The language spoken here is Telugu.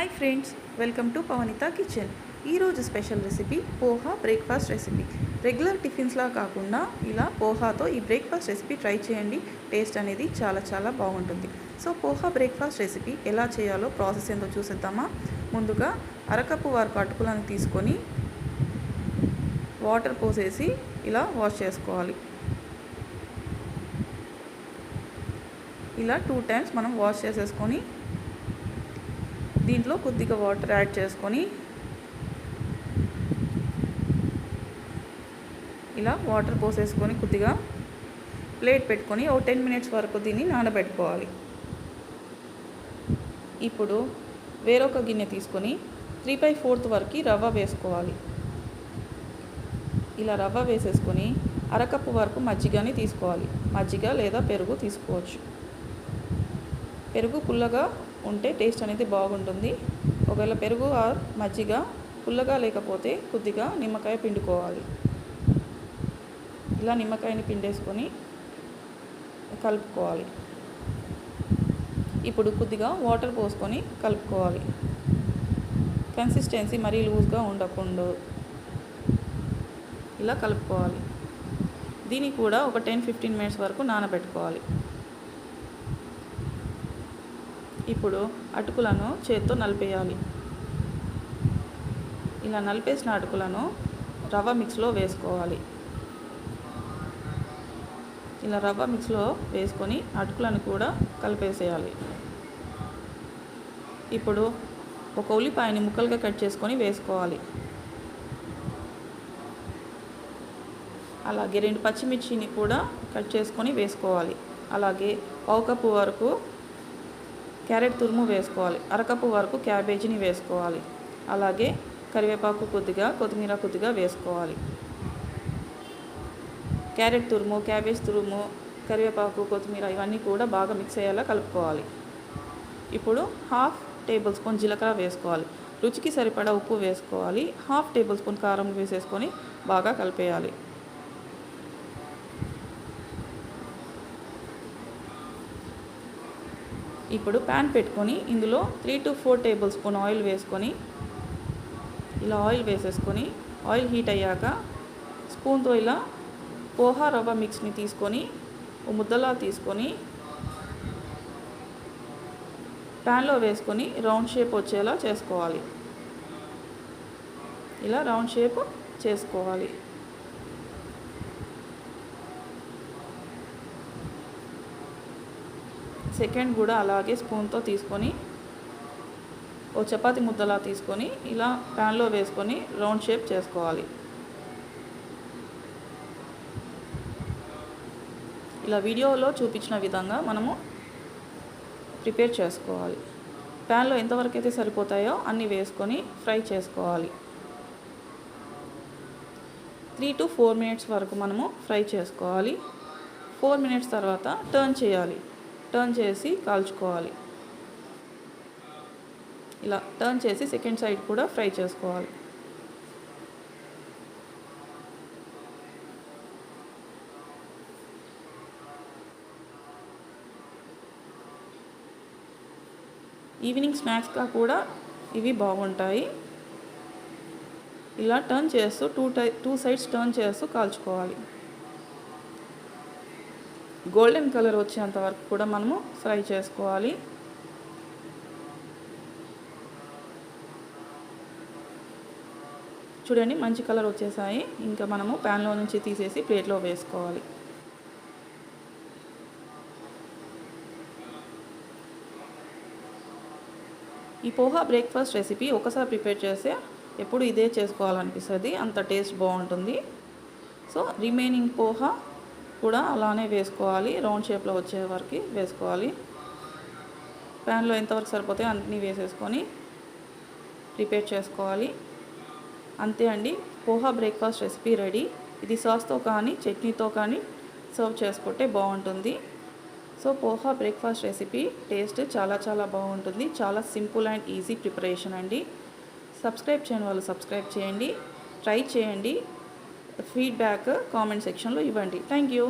Hi friends, welcome to Pavanitha kitchen. ఈరోజు special recipe poha breakfast recipe. Regular టిఫిన్స్లా కాకుండా ఇలా పోహాతో ఈ బ్రేక్ఫాస్ట్ రెసిపీ ట్రై చేయండి. టేస్ట్ అనేది చాలా బాగుంటుంది. సో పోహా బ్రేక్ఫాస్ట్ రెసిపీ ఎలా చేయాలో ప్రాసెస్ ఏందో చూసేద్దామా. ముందుగా అరకప్పు వరకు అటుకులను తీసుకొని వాటర్ పోసేసి ఇలా వాష్ చేసుకోవాలి. ఇలా 2 టైమ్స్ మనం వాష్ చేసేసుకొని దీంట్లో కొద్దిగా వాటర్ యాడ్ చేసుకొని ఇలా వాటర్ పోసేసుకొని కొద్దిగా ప్లేట్ పెట్టుకొని ఒక 10 మినిట్స్ వరకు దీన్ని నానబెట్టుకోవాలి. ఇప్పుడు వేరొక గిన్నె తీసుకొని 3/4 వరకు రవ్వ వేసుకోవాలి. ఇలా రవ్వ వేసేసుకొని అరకప్పు వరకు మజ్జిగని తీసుకోవాలి. మజ్జిగ లేదా పెరుగు తీసుకోవచ్చు. పెరుగు పుల్లగా ఉంటే టేస్ట్ అనేది బాగుంటుంది. ఒకవేళ పెరుగు ఆర్ మజ్జిగ పుల్లగా లేకపోతే కొద్దిగా నిమ్మకాయ పిండుకోవాలి. ఇలా నిమ్మకాయని పిండేసుకొని కలుపుకోవాలి. ఇప్పుడు కొద్దిగా వాటర్ పోసుకొని కలుపుకోవాలి. కన్సిస్టెన్సీ మరీ లూజ్గా ఉండకుండా ఇలా కలుపుకోవాలి. దీన్ని కూడా ఒక 10-15 మినిట్స్ వరకు నానబెట్టుకోవాలి. ఇప్పుడు అటుకులను చేత్తో నలిపేయాలి. ఇలా నలిపేసిన అటుకులను రవ్వ మిక్స్లో వేసుకోవాలి. ఇలా రవ్వ మిక్స్లో వేసుకొని అటుకులను కూడా కలిపేసేయాలి. ఇప్పుడు ఒక ఉల్లిపాయని ముక్కలుగా కట్ చేసుకొని వేసుకోవాలి. అలాగే 2 పచ్చిమిర్చిని కూడా కట్ చేసుకొని వేసుకోవాలి. అలాగే 1/2 కప్పు వరకు క్యారెట్ తురుము వేసుకోవాలి. అరకప్పు వరకు క్యాబేజీని వేసుకోవాలి. అలాగే కరివేపాకు కొద్దిగా, కొత్తిమీర కొద్దిగా వేసుకోవాలి. క్యారెట్ తురుము, క్యాబేజ్ తురుము, కరివేపాకు, కొత్తిమీర ఇవన్నీ కూడా బాగా మిక్స్ అయ్యేలా కలుపుకోవాలి. ఇప్పుడు 1/2 టేబుల్ స్పూన్ జీలకర్ర వేసుకోవాలి. రుచికి సరిపడా ఉప్పు వేసుకోవాలి. 1/2 టేబుల్ స్పూన్ కారం వేసేసుకొని బాగా కలిపేయాలి. ఇప్పుడు ప్యాన్ పెట్టుకొని ఇందులో 3 to 4 టేబుల్ స్పూన్ ఆయిల్ వేసుకొని ఇలా ఆయిల్ వేసేసుకొని ఆయిల్ హీట్ అయ్యాక స్పూన్తో ఇలా పోహా రవ్వ మిక్స్ని తీసుకొని ఒక ముద్దలా తీసుకొని ప్యాన్లో వేసుకొని రౌండ్ షేప్ వచ్చేలా చేసుకోవాలి. ఇలా రౌండ్ షేప్ చేసుకోవాలి. సెకండ్ కూడా అలాగే స్పూన్తో తీసుకొని ఓ చపాతీ ముద్దలా తీసుకొని ఇలా ప్యాన్లో వేసుకొని రౌండ్ షేప్ చేసుకోవాలి. ఇలా వీడియోలో చూపించిన విధంగా మనము ప్రిపేర్ చేసుకోవాలి. ప్యాన్లో ఎంతవరకు అయితే సరిపోతాయో అన్నీ వేసుకొని ఫ్రై చేసుకోవాలి. 3 to 4 మినిట్స్ వరకు మనము ఫ్రై చేసుకోవాలి. 4 మినిట్స్ తర్వాత టర్న్ చేయాలి. టర్న్ చేసి కాల్చుకోవాలి. ఇలా టర్న్ చేసి సెకండ్ సైడ్ కూడా ఫ్రై చేసుకోవాలి. ఈవినింగ్ స్నాక్స్గా కూడా ఇవి బాగుంటాయి. ఇలా టర్న్ చేస్తూ 2 సైడ్స్ టర్న్ చేస్తూ కాల్చుకోవాలి. గోల్డెన్ కలర్ వచ్చేంత వరకు కూడా మనము ఫ్రై చేసుకోవాలి. చూడండి, మంచి కలర్ వచ్చేసాయి. ఇంకా మనము ప్యాన్లో నుంచి తీసేసి ప్లేట్లో వేసుకోవాలి. ఈ పోహా బ్రేక్ఫాస్ట్ రెసిపీ ఒకసారి ప్రిపేర్ చేస్తే ఎప్పుడు ఇదే చేసుకోవాలనిపిస్తుంది. అంత టేస్ట్ బాగుంటుంది. సో రిమైనింగ్ పోహా కూడా అలానే వేసుకోవాలి. రౌండ్ షేప్లో వచ్చే వరకు వేసుకోవాలి. ప్యాన్లో ఎంతవరకు సరిపోతే అన్నీ వేసేసుకొని ప్రిపేర్ చేసుకోవాలి. అంతే అండి, పోహా బ్రేక్ఫాస్ట్ రెసిపీ రెడీ. ఇది సాస్తో కానీ చట్నీతో కానీ సర్వ్ చేసుకుంటే బాగుంటుంది. So poha breakfast recipe taste చాలా బాగుంటుంది. చాలా సింపుల్ అండ్ ఈజీ ప్రిపరేషన్ అండి. సబ్స్క్రైబ్ చేయని వాళ్ళు సబ్స్క్రైబ్ చేయండి. ట్రై చేయండి. ఫీడ్బ్యాక్ కామెంట్ సెక్షన్లో ఇవ్వండి. Thank you.